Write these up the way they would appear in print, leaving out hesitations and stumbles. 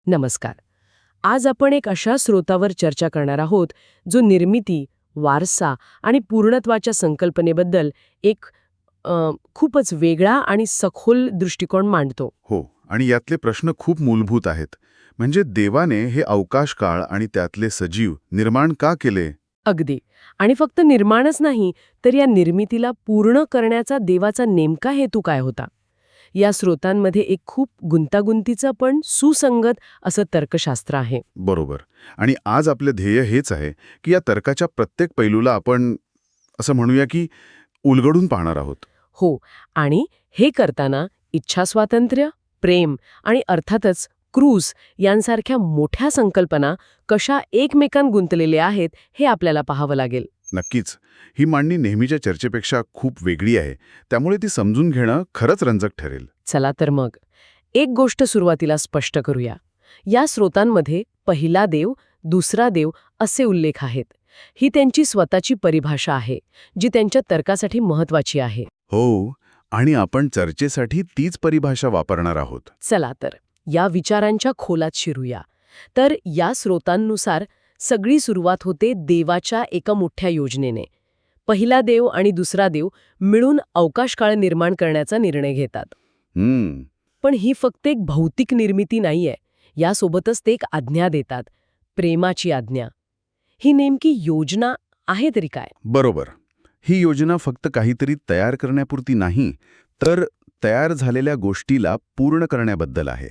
नमस्कार. आज आपण एक अशा स्रोतावर चर्चा करणार आहोत जो निर्मिती, वारसा आणि पूर्णत्वाच्या संकल्पनेबद्दल एक खूपच वेगळा आणि सखोल दृष्टिकोन मांडतो. हो, आणि यातले प्रश्न खूप मूलभूत आहेत. म्हणजे देवाने हे अवकाश काळ आणि त्यातले सजीव निर्माण का केले? अगदी. आणि फक्त निर्माणच नाही, तर या निर्मितीला पूर्ण करण्याचा देवाचा नेमका हेतू काय होता? या स्रोतांमध्ये एक खूप गुंतागुंतीचं पण सुसंगत असं तर्कशास्त्र आहे. बरोबर. आणि आज आपले ध्येय हेच आहे की या तर्काच्या प्रत्येक पैलूला आपण असं म्हणूया की उलगडून पाहणार आहोत. हो, आणि हे करताना इच्छास्वातंत्र्य, प्रेम आणि अर्थातच क्रूस यांसारख्या मोठ्या संकल्पना कशा एकमेकांत गुंतलेल्या आहेत हे आपल्याला पाहावं लागेल. नक्कीच. ही मांडणी नेहमीच्या चर्चेपेक्षा खूप वेगळी आहे, त्यामुळे ती समजून घेणं खरंच रंजक ठरेल. चला तर मग एक गोष्ट सुरुवातीला स्पष्ट करूया. या स्रोतांमध्ये पहिला देव, दुसरा देव असे उल्लेख आहेत. ही त्यांची स्वतःची परिभाषा आहे, जी त्यांच्या तर्कासाठी महत्वाची आहे. हो, आणि आपण चर्चेसाठी तीच परिभाषा वापरणार आहोत. चला तर या विचारांच्या खोलात शिरूया. तर या स्रोतांनुसार सगळी सुरुवात होते देवाच्या एका मोठ्या योजनेने. पहिला देव आणि दुसरा देव मिळून अवकाशकाळ निर्माण करण्याचा निर्णय घेतात. पण ही फक्त एक भौतिक निर्मिती नाहीये. यासोबतच ते एक आज्ञा देतात, प्रेमाची आज्ञा. ही नेमकी योजना आहे तरी काय? बरोबर. ही योजना फक्त काहीतरी तयार करण्यापुरती नाही, तर तयार झालेल्या गोष्टीला पूर्ण करण्याबद्दल आहे.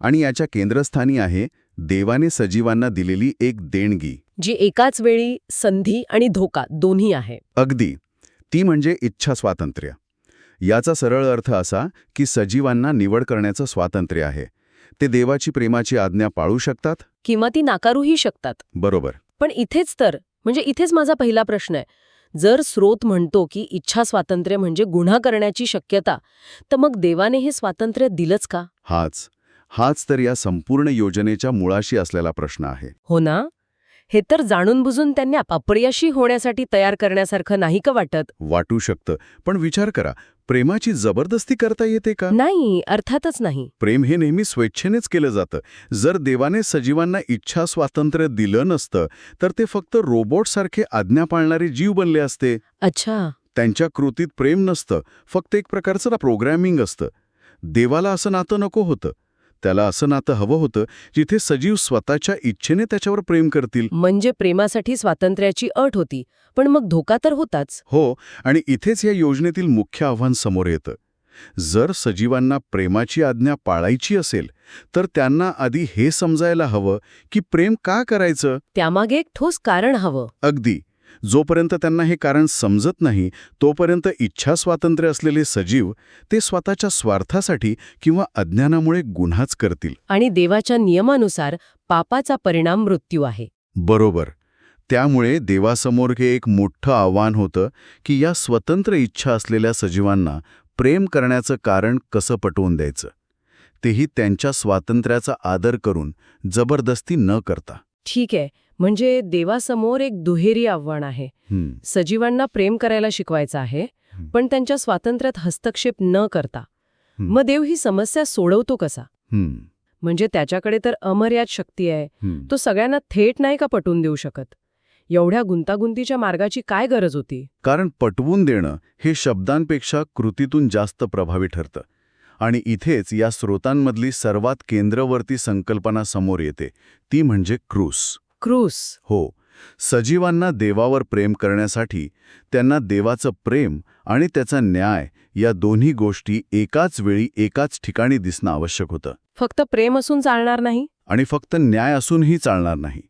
आणि याच्या केंद्रस्थानी आहे देवाने सजीवांना दिलेली एक देणगी, जी एकाच वेळी संधी आणि धोका दोन्ही आहे. अगदी. ती म्हणजे इच्छा स्वातंत्र्य. याचा सरळ अर्थ असा की सजीवांना निवड करण्याचं स्वातंत्र्य आहे. ते देवाची प्रेमाची आज्ञा पाळू शकतात किंवा ती नाकारूही शकतात. बरोबर. पण इथेच माझा पहिला प्रश्न आहे. जर स्रोत म्हणतो की इच्छा स्वातंत्र्य म्हणजे गुन्हा करण्याची शक्यता, तर मग देवाने हे स्वातंत्र्य दिलंच का? हाच तर या संपूर्ण योजनेच्या मुळाशी असलेला प्रश्न आहे. हो ना? हे तर जाणून बुजून त्यांनी अपयशी होण्यासाठी तयार करण्यासारखं नाही का वाटत? वाटू शकतं, पण विचार करा, प्रेमाची जबरदस्ती करता येते का? नाही, अर्थातच नाही. प्रेम हे नेहमी स्वेच्छेनेच केलं जातं. जर देवाने सजीवांना इच्छा स्वातंत्र्य दिलं नसतं, तर ते फक्त रोबोटसारखे आज्ञा पाळणारे जीव बनले असते. अच्छा. त्यांच्या कृतीत प्रेम नसतं, फक्त एक प्रकारचं प्रोग्रॅमिंग असतं. देवाला असं नातं नको होतं. त्याला असं नातं हवं होतं जिथे सजीव स्वतःच्या इच्छेने त्याच्यावर प्रेम करतील. म्हणजे प्रेमासाठी स्वातंत्र्याची अट होती, पण मग धोका तर होताच. हो, आणि इथेच या योजनेतील मुख्य आव्हान समोर येतं. जर सजीवांना प्रेमाची आज्ञा पाळायची असेल, तर त्यांना आधी हे समजायला हवं की प्रेम का करायचं. त्यामागे एक ठोस कारण हवं. अगदी. जोपर्यंत त्यांना हे कारण समजत नाही, तोपर्यंत इच्छा स्वातंत्र्य असलेले सजीव ते स्वतःच्या स्वार्थासाठी किंवा अज्ञानामुळे गुन्हाच करतील. आणि देवाच्या नियमानुसार पापाचा परिणाम मृत्यू आहे. बरोबर. त्यामुळे देवासमोर हे एक मोठं आव्हान होतं की या स्वतंत्र इच्छा असलेल्या सजीवांना प्रेम करण्याचं कारण कसं पटवून द्यायचं, तेही त्यांच्या स्वातंत्र्याचा आदर करून, जबरदस्ती न करता. ठीक आहे, म्हणजे देवासमोर एक दुहेरी आव्हान आहे. सजीवांना प्रेम करायला शिकवायचं आहे, पण त्यांच्या स्वातंत्र्यात हस्तक्षेप न करता. मग देव ही समस्या सोडवतो कसा? म्हणजे त्याच्याकडे तर अमर्याद शक्ती आहे. तो सगळ्यांना थेट नाही का पटवून देऊ शकत? एवढ्या गुंतागुंतीच्या मार्गाची काय गरज होती? कारण पटवून देणं हे शब्दांपेक्षा कृतीतून जास्त प्रभावी ठरतं. आणि इथेच या स्रोतांमधली सर्वात केंद्रवर्ती संकल्पना समोर येते, ती म्हणजे क्रूस. हो, सजीवांना देवावर प्रेम करण्यासाठी त्यांना देवाचं प्रेम आणि त्याचा न्याय या दोन्ही गोष्टी एकाच वेळी एकाच ठिकाणी दिसणं आवश्यक होतं. फक्त प्रेम असून चालणार नाही, आणि फक्त न्याय असूनही चालणार नाही.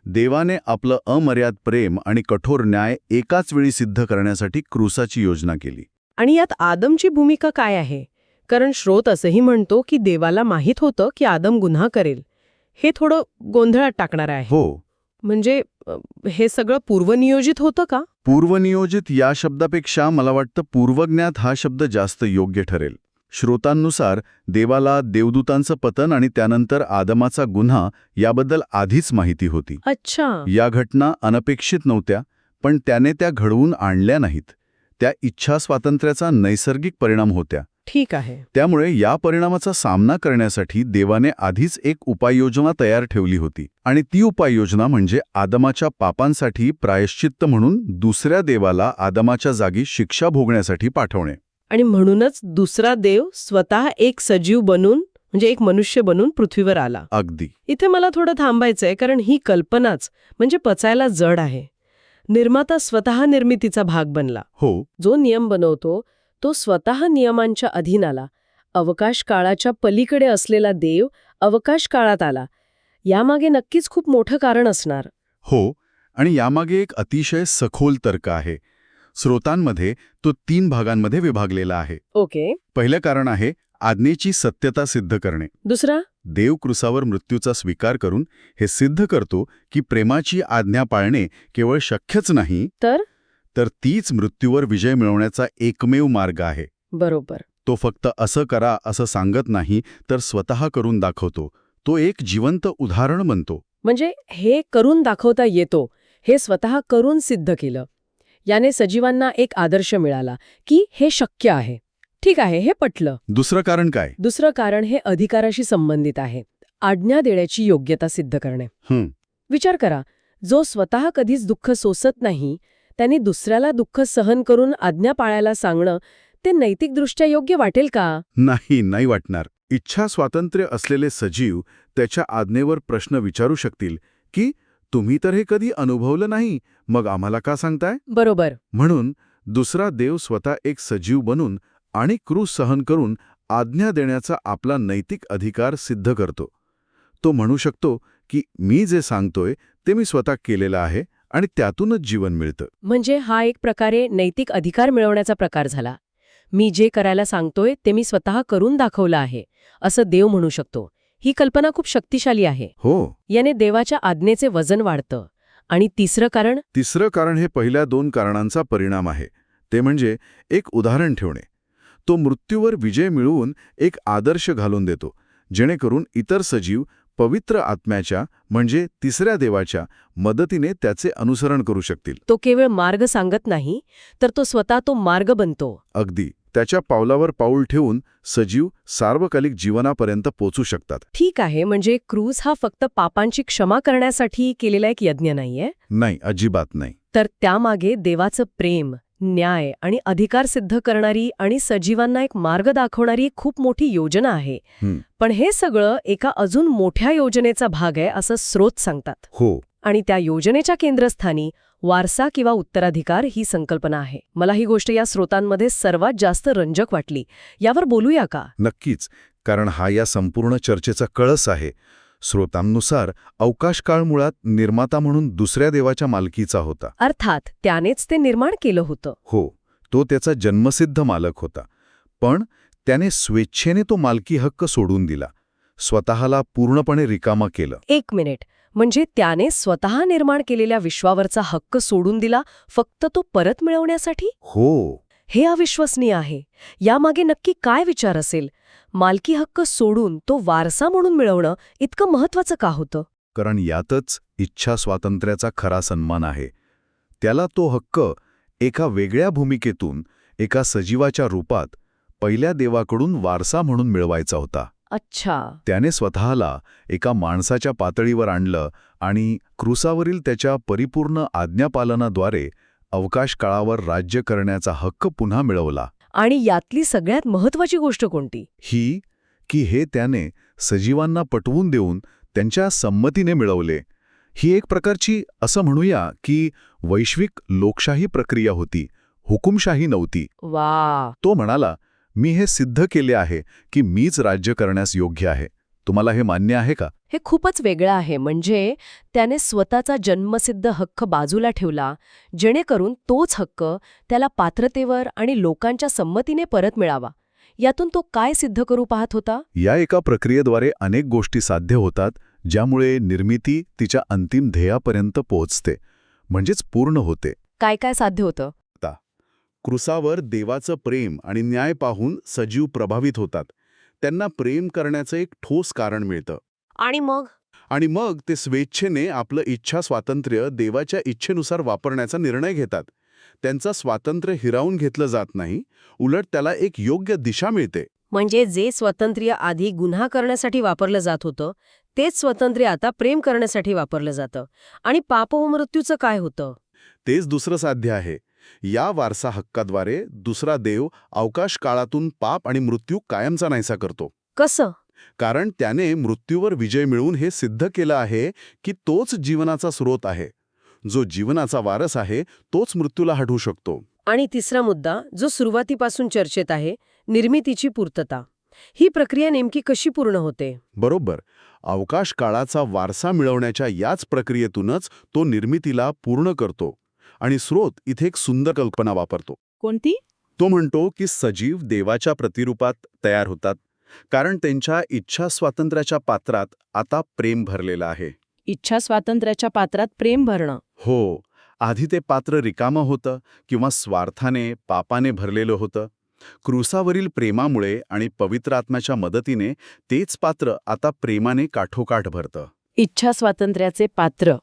देवाने आपलं अमर्याद प्रेम आणि कठोर न्याय एकाच वेळी सिद्ध करण्यासाठी क्रूसाची योजना केली. आणि यात आदमची भूमिका काय आहे? कारण स्रोत असंही म्हणतो की देवाला माहीत होतं की आदम गुन्हा करेल. हे थोडं गोंधळात टाकणार आहे. हो. म्हणजे हे सगळं पूर्वनियोजित होतं का? पूर्वनियोजित या शब्दापेक्षा मला वाटतं पूर्वज्ञात हा शब्द जास्त योग्य ठरेल. श्रोतांनुसार देवाला देवदूतांचं पतन आणि त्यानंतर आदमाचा गुन्हा याबद्दल आधीच माहिती होती. अच्छा. या घटना अनपेक्षित नव्हत्या, पण त्याने त्या घडवून आणल्या नाहीत. त्या इच्छा स्वातंत्र्याचा नैसर्गिक परिणाम होत्या. ठीक आहे. त्यामुळे या परिणामाचा सामना करण्यासाठी देवाने आधीच एक उपाययोजना तयार ठेवली होती आणि ती उपाययोजना म्हणजे आदमाच्या पापांसाठी प्रायश्चित्त म्हणून दुसऱ्या देवाला आदमाच्या जागी शिक्षा भोगण्यासाठी पाठवणे. आणि म्हणूनच दुसरा देव स्वतः एक सजीव बनून म्हणजे एक मनुष्य बनून पृथ्वीवर आला. अगदी. इथे मला थोडं थांबायचंय, कारण ही कल्पनाच म्हणजे पचायला जड आहे. निर्माता स्वतः निर्मितीचा भाग बनला. हो. जो नियम बनवतो तो स्वतः नियमांच्या अधीन आला. अवकाश काळाच्या पलीकडे असलेला देव अवकाश काळात आला. यामागे नक्कीच खूप मोठं कारण असणार. हो, आणि यामागे एक अतिशय सखोल तर्क आहे. स्रोतांमध्ये तो 3 भागांमध्ये विभागलेला आहे. ओके. पहिलं कारण आहे आज्ञेची सत्यता सिद्ध करणे. दुसरा? देव क्रूसावर मृत्यूचा स्वीकार करून हे सिद्ध करतो की प्रेमाची आज्ञा पाळणे केवळ शक्यच नाही, तर तीच मृत्यूवर विजय मिळवण्याचा एकमेव मार्ग आहे. बरोबर. तो फक्त असं करा असं सांगत नाही, तर स्वतः करून दाखवतो. तो एक जिवंत उदाहरण बनतो. म्हणजे हे करून दाखवता येतो, हे स्वतः करून सिद्ध केलं. याने सजीवांना एक आदर्श मिळाला की हे शक्य आहे. ठीक आहे, हे पटलं. दुसरं कारण काय? दुसरं कारण हे अधिकाराशी संबंधित आहे. आज्ञा देण्याची योग्यता सिद्ध करणे. विचार करा, जो स्वतः कधीच दुःख सोसत नाही त्यांनी दुसऱ्याला दुःख सहन करून आज्ञा पाळायला सांगणं ते नैतिकदृष्ट्या योग्य वाटेल का? नाही वाटणार. इच्छा स्वातंत्र्य असलेले सजीव त्याच्या आज्ञेवर प्रश्न विचारू शकतील की तुम्ही तर हे कधी अनुभवलं नाही, मग आम्हाला का सांगताय? बरोबर. म्हणून दुसरा देव स्वतः एक सजीव बनून आणि क्रूस सहन करून आज्ञा देण्याचा आपला नैतिक अधिकार सिद्ध करतो. तो म्हणू शकतो की मी जे सांगतोय ते मी स्वतः केलेलं आहे आणि त्यातूनच जीवन मिळतं. म्हणजे हा एक प्रकारे नैतिक अधिकार मिळवण्याचा प्रकार झाला. मी जे करायला सांगतोय ते मी स्वतः करून दाखवलं आहे, असं देव म्हणू शकतो. ही कल्पना खूप शक्तिशाली आहे. हो. याने देवाच्या आज्ञेचे वजन वाढतं. आणि तिसरं कारण हे पहिल्या 2 कारणांचा परिणाम आहे. ते म्हणजे एक उदाहरण ठेवणे. तो मृत्यूवर विजय मिळवून एक आदर्श घालून देतो, जेणेकरून इतर सजीव पवित्र आत्म्याच्या म्हणजे तिसऱ्या देवाच्या मदतीने त्याचे अनुसरण करू शकतील. तो केवळ मार्ग सांगत नाही, तर तो स्वतः तो मार्ग बनतो. अगदी. त्याच्या पावलावर पाऊल ठेवून सजीव सार्वकालिक जीवनापर्यंत पोचू शकतात. ठीक आहे, म्हणजे क्रूस हा फक्त पापांची क्षमा करण्यासाठी केलेला एक यज्ञ नाहीये? नाही, अजिबात नाही. तर त्यामागे देवाचं प्रेम, न्याय आणि अधिकार सिद्ध करणारी आणि सजीवांना एक मार्ग दाखवणारी खूप मोठी योजना आहे. पण हे सगळं एका अजून मोठ्या योजनेचा भाग आहे असं स्रोत सांगतात. हो. आणि त्या योजनेच्या केंद्रस्थानी वारसा किंवा उत्तराधिकार ही संकल्पना आहे. मला ही गोष्ट या स्रोतांमध्ये सर्वात जास्त रंजक वाटली. यावर बोलूया का? नक्कीच, कारण हा या संपूर्ण चर्चेचा कळस आहे. स्रोतांनुसार अवकाशकाळ मुळात निर्माता म्हणून दुसऱ्या देवाच्या मालकीचा होता. अर्थात त्यानेच ते निर्माण केलं होतं. हो, तो त्याचा जन्मसिद्ध मालक होता. पण त्याने स्वेच्छेने तो मालकी हक्क सोडून दिला, स्वतःला पूर्णपणे रिकामा केलं. एक मिनिट, म्हणजे त्याने स्वतः निर्माण केलेल्या विश्वावरचा हक्क सोडून दिला फक्त तो परत मिळवण्यासाठी? हो. हे अविश्वसनीय आहे. यामागे नक्की काय विचार असेल? मालकी हक्क सोडून तो वारसा म्हणून मिळवणं इतकं महत्वाचं का होतं? कारण यातच इच्छा स्वातंत्र्याचा खरा सन्मान आहे. त्याला तो हक्क एका वेगळ्या भूमिकेतून, एका सजीवाच्या रूपात पहिल्या देवाकडून वारसा म्हणून मिळवायचा होता. अच्छा. त्याने स्वतःला एका माणसाच्या पातळीवर आणलं आणि क्रूसावरील त्याच्या परिपूर्ण आज्ञापालनाद्वारे अवकाश काळावर राज्य करण्याचा हक्क पुन्हा मिळवला. आणि यातली सगळ्यात महत्वाची गोष्ट कोणती? ही की हे त्याने सजीवांना पटवून देऊन त्यांच्या संमतीने मिळवले. ही एक प्रकारची असं म्हणूया की वैश्विक लोकशाही प्रक्रिया होती, हुकुमशाही नव्हती. वा. तो म्हणाला, मी हे सिद्ध केले आहे की मीच राज्य करण्यास योग्य आहे. तुम्हाला हे मान्य आहे का? हे खूपच वेगळं आहे. म्हणजे त्याने स्वतःचा जन्मसिद्ध हक्क बाजूला ठेवला, जेणेकरून तोच हक्क त्याला पात्रतेवर आणि लोकांच्या संमतीने परत मिळावा. यातून तो काय सिद्ध करू पाहत होता? या एका प्रक्रियेद्वारे अनेक गोष्टी साध्य होतात, ज्यामुळे निर्मिती तिच्या अंतिम ध्येयापर्यंत पोहोचते, म्हणजेच पूर्ण होते. काय काय साध्य होतं? क्रूसावर देवाचं प्रेम आणि न्याय पाहून सजीव प्रभावित होतात. त्यांना प्रेम करण्याचं एक ठोस कारण मिळतं. आणि मग ते स्वेच्छेने आपलं इच्छा स्वातंत्र्य देवाच्या इच्छेनुसार वापरण्याचा निर्णय घेतात. त्यांचं स्वातंत्र्य हिरावून घेतलं जात नाही, उलट त्याला एक योग्य दिशा मिळते. म्हणजे जे स्वातंत्र्य आधी गुन्हा करण्यासाठी वापरलं जात होतं तेच स्वातंत्र्य आता प्रेम करण्यासाठी वापरलं जातं. आणि पाप व मृत्यूचं काय होतं? तेच दुसरं साध्य आहे. या वारसा हक्काद्वारे दुसरा देव अवकाश काळातून पाप आणि मृत्यू कायमचा नाहीसा करतो. कसं? कारण त्याने मृत्यूवर विजय मिळवून हे सिद्ध केलं आहे की तोच जीवनाचा स्रोत आहे. जो जीवनाचा वारस आहे तोच मृत्यूला हटवू शकतो. आणि तिसरा मुद्दा जो सुरुवातीपासून चर्चेत आहे, निर्मितीची पूर्तता. ही प्रक्रिया नेमकी कशी पूर्ण होते? बरोबर. अवकाश काळाचा वारसा मिळवण्याच्या याच प्रक्रियेतूनच तो निर्मितीला पूर्ण करतो. आणि स्रोत इथे एक सुंदर कल्पना वापरतो. कोणती? तो म्हणतो की सजीव देवाच्या प्रतिरूपात तयार होतात, कारण त्यांच्या इच्छा स्वातंत्र्याच्या पात्रात आता प्रेम भरलेलं आहे. इच्छा स्वातंत्र्याच्या पात्रात प्रेम भरणं. हो, आधी ते पात्र रिकामं होतं किंवा स्वार्थाने, पापाने भरलेलं होतं. क्रूसावरील प्रेमामुळे आणि पवित्र आत्म्याच्या मदतीने तेच पात्र आता प्रेमाने काठोकाठ भरतं. इच्छा स्वातंत्र्याचे पात्र.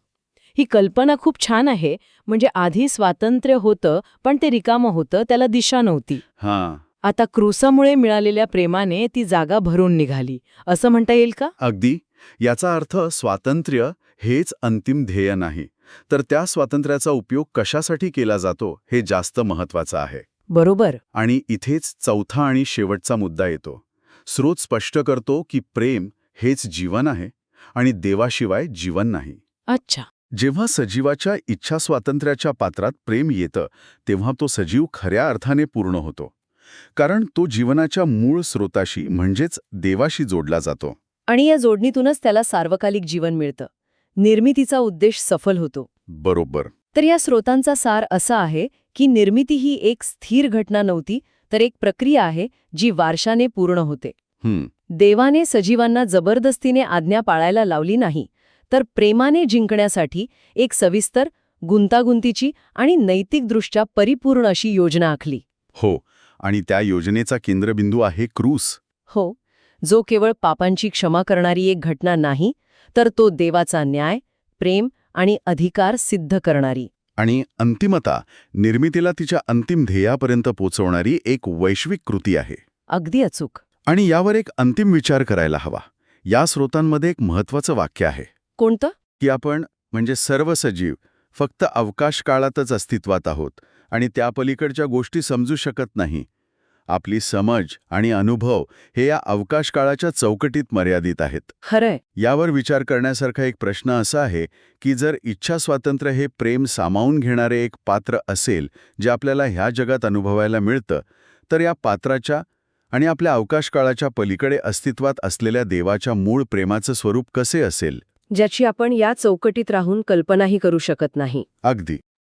ही कल्पना खूप छान आहे. म्हणजे आधी स्वातंत्र्य होतं पण ते रिकामं होतं, त्याला दिशा नव्हती. हां, आता क्रूसामुळे मिळालेल्या प्रेमाने ती जागा भरून निघाली, असं म्हणता येईल का? अगदी. याचा अर्थ स्वातंत्र्य हेच अंतिम ध्येय नाही, तर त्या स्वातंत्र्याचा उपयोग कशासाठी केला जातो हे जास्त महत्वाचं आहे. बरोबर. आणि इथेच चौथा आणि शेवटचा मुद्दा येतो. स्रोत स्पष्ट करतो की प्रेम हेच जीवन आहे आणि देवाशिवाय जीवन नाही. अच्छा. जेव्हा सजीवाच्या इच्छा स्वातंत्र्याच्या पात्रात प्रेम येतं तेव्हा तो सजीव खऱ्या अर्थाने पूर्ण होतो. कारण तो जीवनाच्या मूळ स्रोताशी म्हणजेच देवाशी जोडला जातो. आणि या जोडणीतूनच त्याला सार्वकालिक जीवन मिळतं. निर्मितीचा उद्देश सफल होतो. बरोबर. तर या स्रोतांचा सार असा आहे की निर्मिती ही एक स्थिर घटना नव्हती, तर एक प्रक्रिया आहे जी वारशाने पूर्ण होते. देवाने सजीवांना जबरदस्तीने आज्ञा पाळायला लावली नाही, तर प्रेमाने जिंकण्यासाठी एक सविस्तर, गुंतागुंतीची आणि नैतिकदृष्ट्या परिपूर्ण अशी योजना आखली. हो, आणि त्या योजनेचा केंद्रबिंदू आहे क्रूस. हो, जो केवळ पापांची क्षमा करणारी एक घटना नाही, तर तो देवाचा न्याय, प्रेम आणि अधिकार सिद्ध करणारी आणि अंतिमता निर्मितीला तिच्या अंतिम ध्येयापर्यंत पोचवणारी एक वैश्विक कृती आहे. अगदी अचूक. आणि यावर एक अंतिम विचार करायला हवा. या स्रोतांमध्ये एक महत्त्वाचं वाक्य आहे कोणतं? की आपण म्हणजे सर्व सजीव फक्त अवकाश काळातच अस्तित्वात आहोत आणि त्या पलीकडच्या गोष्टी समजू शकत नाही. आपली समज आणि अनुभव हे या अवकाश काळाच्या चौकटीत मर्यादित आहेत. खरंय. यावर विचार करण्यासारखा एक प्रश्न असा आहे की जर इच्छा स्वातंत्र्य हे प्रेम सामावून घेणारे एक पात्र असेल जे आपल्याला ह्या जगात अनुभवायला मिळतं, तर या पात्राच्या आणि आपल्या अवकाश काळाच्या पलीकडे अस्तित्वात असलेल्या देवाच्या मूळ प्रेमाचं स्वरूप कसे असेल? ज्याची आपण या चौकटीत राहून कल्पनाही करू शकत नाही. अगदी.